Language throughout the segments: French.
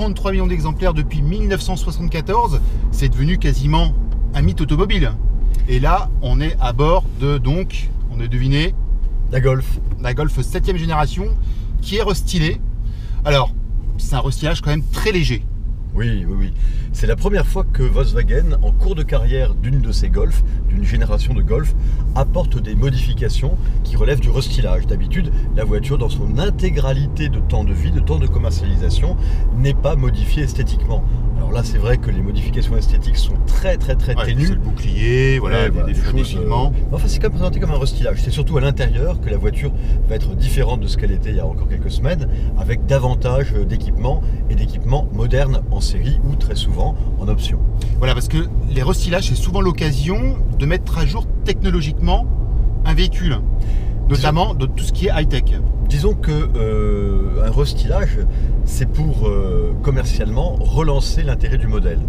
33 millions d'exemplaires depuis 1974. C'est devenu quasiment un mythe automobile. Et là, on est à bord de, donc, on a deviné, la Golf. La Golf 7e génération qui est restylée. Alors, c'est un restylage quand même très léger. Oui. C'est la première fois que Volkswagen, en cours de carrière d'une de ses Golf, d'une génération de Golf, apporte des modifications qui relèvent du restylage. D'habitude, la voiture, dans son intégralité de temps de vie, de temps de commercialisation, n'est pas modifiée esthétiquement. Alors là, c'est vrai que les modifications esthétiques sont très ténues. C'est le bouclier, voilà, des feux d'équipement. Enfin, c'est quand même présenté comme un restylage. C'est surtout à l'intérieur que la voiture va être différente de ce qu'elle était il y a encore quelques semaines, avec davantage d'équipements et d'équipements modernes en série ou très souvent en option. Voilà, parce que les restylages, c'est souvent l'occasion de mettre à jour technologiquement un véhicule, notamment de tout ce qui est high-tech. Disons que un restylage, c'est pour commercialement relancer l'intérêt du modèle.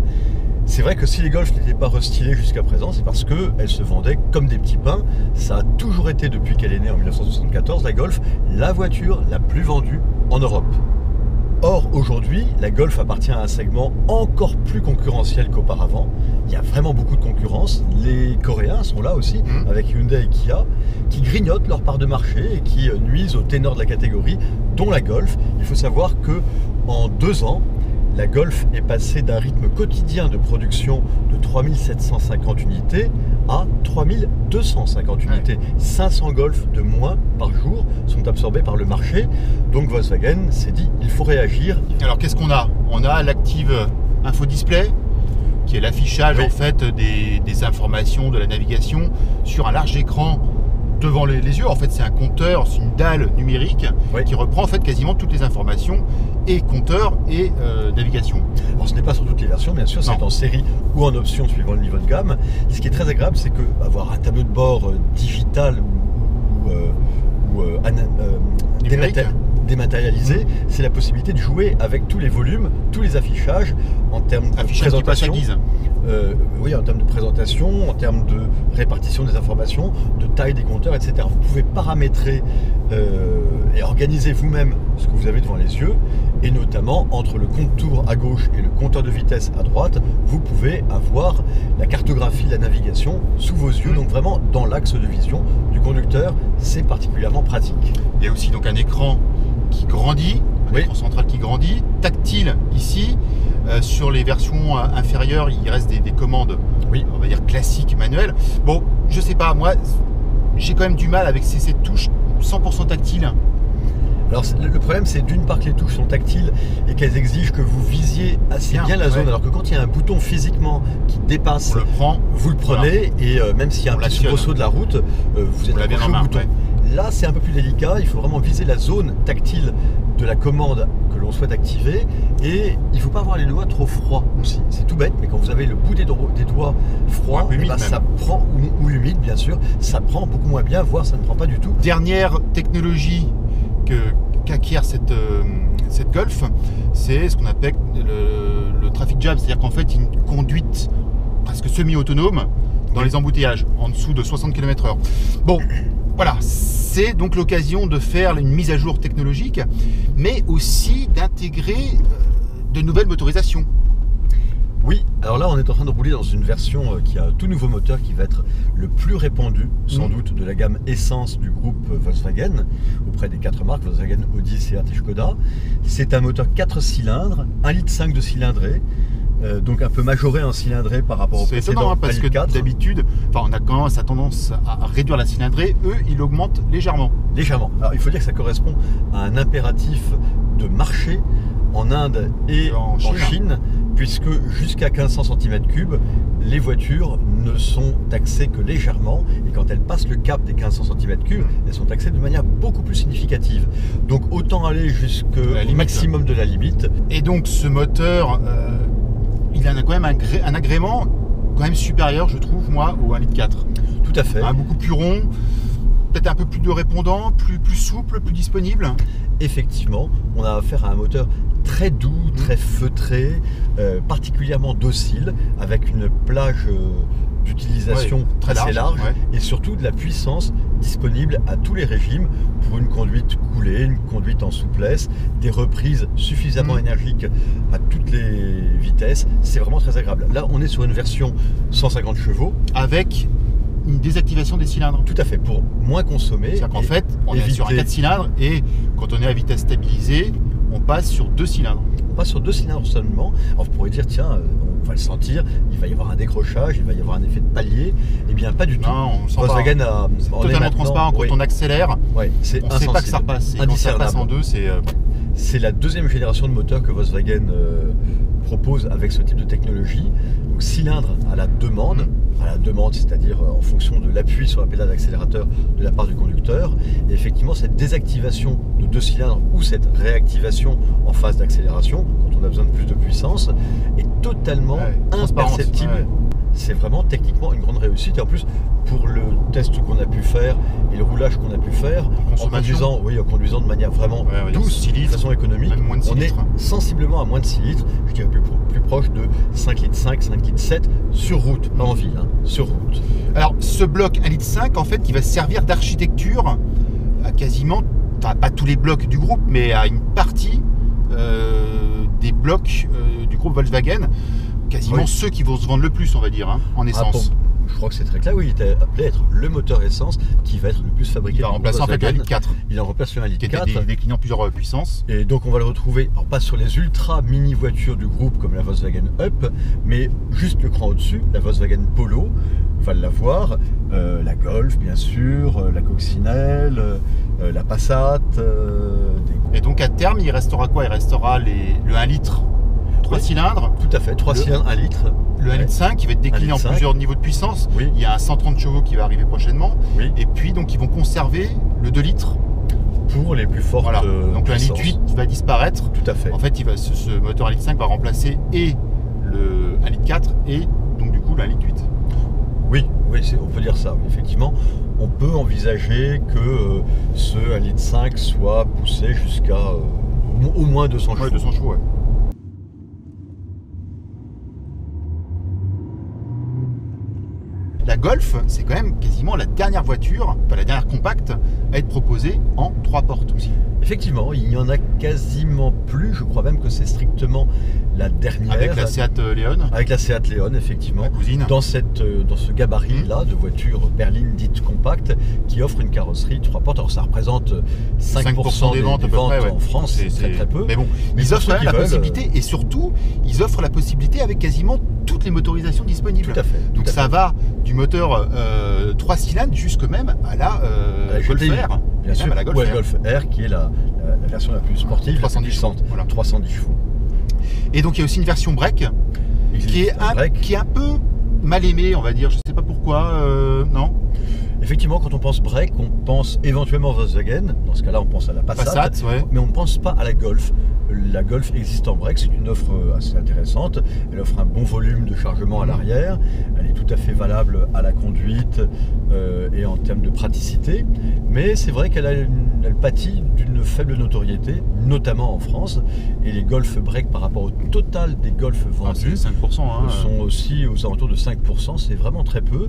C'est vrai que si les Golf n'étaient pas restylés jusqu'à présent, c'est parce qu'elles se vendaient comme des petits pains. Ça a toujours été, depuis qu'elle est née en 1974, la Golf, la voiture la plus vendue en Europe. Or, aujourd'hui, la Golf appartient à un segment encore plus concurrentiel qu'auparavant. Il y a vraiment beaucoup de concurrence. Les Coréens sont là aussi, avec Hyundai et Kia, qui grignotent leur part de marché et qui nuisent aux ténors de la catégorie, dont la Golf. Il faut savoir que en 2 ans, la Golf est passée d'un rythme quotidien de production de 3750 unités à 3250 unités. 500 Golf de moins par jour sont absorbés par le marché. Donc Volkswagen s'est dit, il faut réagir. Alors qu'est-ce qu'on a? On a l'Active Info Display, qui est l'affichage en fait des informations de la navigation sur un large écran devant les yeux. En fait, c'est un compteur, c'est une dalle numérique qui reprend en fait quasiment toutes les informations et compteur et navigation. Alors ce n'est pas sur toutes les versions, bien sûr, c'est en série ou en option suivant le niveau de gamme. Et ce qui est très agréable, c'est que avoir un tableau de bord digital ou dématérialisé, c'est la possibilité de jouer avec tous les volumes, tous les affichages en termes de présentation. Oui, en termes de présentation, en termes de répartition des informations, de taille des compteurs, etc. Vous pouvez paramétrer et organiser vous-même ce que vous avez devant les yeux, et notamment entre le contour à gauche et le compteur de vitesse à droite, vous pouvez avoir la cartographie de la navigation sous vos yeux, donc vraiment dans l'axe de vision du conducteur. C'est particulièrement pratique. Il y a aussi donc un écran qui grandit, écran central qui grandit, tactile ici. Sur les versions inférieures, il reste des commandes, on va dire classiques, manuelles. Bon, je sais pas, moi, j'ai quand même du mal avec ces touches 100% tactiles. Alors le problème, c'est d'une part que les touches sont tactiles et qu'elles exigent que vous visiez assez bien la zone, alors que quand il y a un bouton physiquement qui dépasse, vous le prenez, et même s'il y a un petit soubresaut de la route, vous êtes accroché au bouton. Là, c'est un peu plus délicat, il faut vraiment viser la zone tactile de la commande que l'on souhaite activer, et il ne faut pas avoir les doigts trop froids aussi. C'est tout bête, mais quand vous avez le bout des doigts froid, ça prend, ou humide bien sûr, ça prend beaucoup moins bien, voire ça ne prend pas du tout. Dernière technologie qu'acquiert cette Golf, c'est ce qu'on appelle le traffic jam, c'est-à-dire qu'en fait une conduite presque semi-autonome dans les embouteillages, en dessous de 60 km/h. Bon, voilà, c'est donc l'occasion de faire une mise à jour technologique, mais aussi d'intégrer de nouvelles motorisations. Oui, alors là on est en train de rouler dans une version qui a un tout nouveau moteur qui va être le plus répandu, sans doute, de la gamme essence du groupe Volkswagen, auprès des 4 marques, Volkswagen, Audi, Seat et Skoda. C'est un moteur 4 cylindres, 1,5 litre de cylindrée, donc un peu majoré en cylindrée par rapport au précédent, parce que d'habitude, on a quand même tendance à réduire la cylindrée, eux ils l'augmentent légèrement. Légèrement. Alors il faut dire que ça correspond à un impératif de marché en Inde et en Chine, puisque jusqu'à 1500 cm3, les voitures ne sont taxées que légèrement, et quand elles passent le cap des 1500 cm3, elles sont taxées de manière beaucoup plus significative. Donc autant aller jusqu'au maximum de la limite. Et donc ce moteur, il a quand même un agrément quand même supérieur, je trouve, moi, au 1,4 litre. Tout à fait. Beaucoup plus rond, peut-être un peu plus de répondant, plus souple, plus disponible. Effectivement, on a affaire à un moteur très doux, très feutré, particulièrement docile, avec une plage d'utilisation assez large et surtout de la puissance disponible à tous les régimes pour une conduite coulée, et une conduite en souplesse, des reprises suffisamment énergiques à toutes les vitesses. C'est vraiment très agréable. Là, on est sur une version 150 chevaux. Avec une désactivation des cylindres. Tout à fait, pour moins consommer. C'est-à-dire qu'en fait, on est sur un 4 cylindres et quand on est à vitesse stabilisée, on passe sur 2 cylindres. On passe sur 2 cylindres seulement. Alors vous pourrez dire, tiens, on va le sentir, il va y avoir un décrochage, il va y avoir un effet de palier. Eh bien, pas du tout. Non, on le sent Volkswagen pas. C'est totalement transparent. Quand on accélère, c'est on ne sait pas que ça repasse. Et quand ça passe en 2, c'est... C'est la deuxième génération de moteur que Volkswagen propose avec ce type de technologie. Donc cylindre à la demande, c'est-à-dire en fonction de l'appui sur la pédale d'accélérateur de la part du conducteur. Et effectivement, cette désactivation de 2 cylindres ou cette réactivation en phase d'accélération, quand on a besoin de plus de puissance, est totalement imperceptible. Ouais. C'est vraiment techniquement une grande réussite. Et en plus, pour le test qu'on a pu faire et le roulage qu'on a pu faire, en conduisant de manière vraiment douce, de façon économique, on est sensiblement à moins de 6 litres, je dirais plus proche de 5 litres 5, 5 litres 7 sur route, pas en ville, sur route. Alors ce bloc 1,5 litre, en fait, qui va servir d'architecture à quasiment, enfin pas tous les blocs du groupe, mais à une partie des blocs du groupe Volkswagen, quasiment ceux qui vont se vendre le plus, on va dire, en essence. Je crois que c'est très clair, oui, il était appelé à être le moteur essence qui va être le plus fabriqué. Il va remplacer en fait le 1,4 litre. Il en remplace le 1,4 litre. Qui était décliné en plusieurs puissances. Et donc on va le retrouver, alors pas sur les ultra mini voitures du groupe comme la Volkswagen Up, mais juste le cran au-dessus, la Volkswagen Polo, on va l'avoir, la Golf bien sûr, la Coccinelle, la Passat. Et donc à terme, il restera quoi? Il restera le 1 litre 3 cylindres. Tout à fait, 3 cylindres, 1 litre. Le 1,5 litre qui va être décliné en plusieurs niveaux de puissance. Oui. Il y a un 130 chevaux qui va arriver prochainement. Oui. Et puis donc ils vont conserver le 2 litres. Pour les plus fortes donc le 1,8 litre va disparaître. Tout à fait. En fait, ce moteur 1,5 litre va remplacer et le 1,4 litre et donc du coup le 1,8 litre. Oui, on peut dire ça. Effectivement, on peut envisager que ce 1,5 litre soit poussé jusqu'à au moins 200 chevaux. 200 chevaux, ouais. La Golf, c'est quand même quasiment la dernière voiture, enfin la dernière compacte, à être proposée en 3 portes aussi. Effectivement, il n'y en a quasiment plus. Je crois même que c'est strictement la dernière. Avec la Seat Leon. Avec la Seat Leon, effectivement. La cousine. Dans ce gabarit-là de voiture berline dite compacte qui offre une carrosserie 3 portes. Alors ça représente 5% des ventes en France, c'est très peu. Mais bon, ils offrent la possibilité et surtout, ils offrent la possibilité avec quasiment toutes les motorisations disponibles. Tout à fait. Donc ça va du moteur 3 cylindres jusque même à la Golf R. Bien sûr, la Golf R qui est la version la plus sportive, 310 la plus puissante. Voilà. 310 chevaux. Et donc il y a aussi une version break qui est un peu mal aimée, on va dire. Je ne sais pas pourquoi, non. Effectivement, quand on pense break, on pense éventuellement Volkswagen. Dans ce cas-là, on pense à la Passat, mais on ne pense pas à la Golf. La Golf existe en break, c'est une offre assez intéressante. Elle offre un bon volume de chargement à l'arrière. Elle est tout à fait valable à la conduite et en termes de praticité. Mais c'est vrai qu'elle pâtit d'une faible notoriété, notamment en France. Et les Golf break par rapport au total des Golf vendus 5%, sont aussi aux alentours de 5%. C'est vraiment très peu,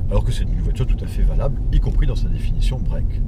alors que c'est une voiture tout à fait valable, y compris dans sa définition break.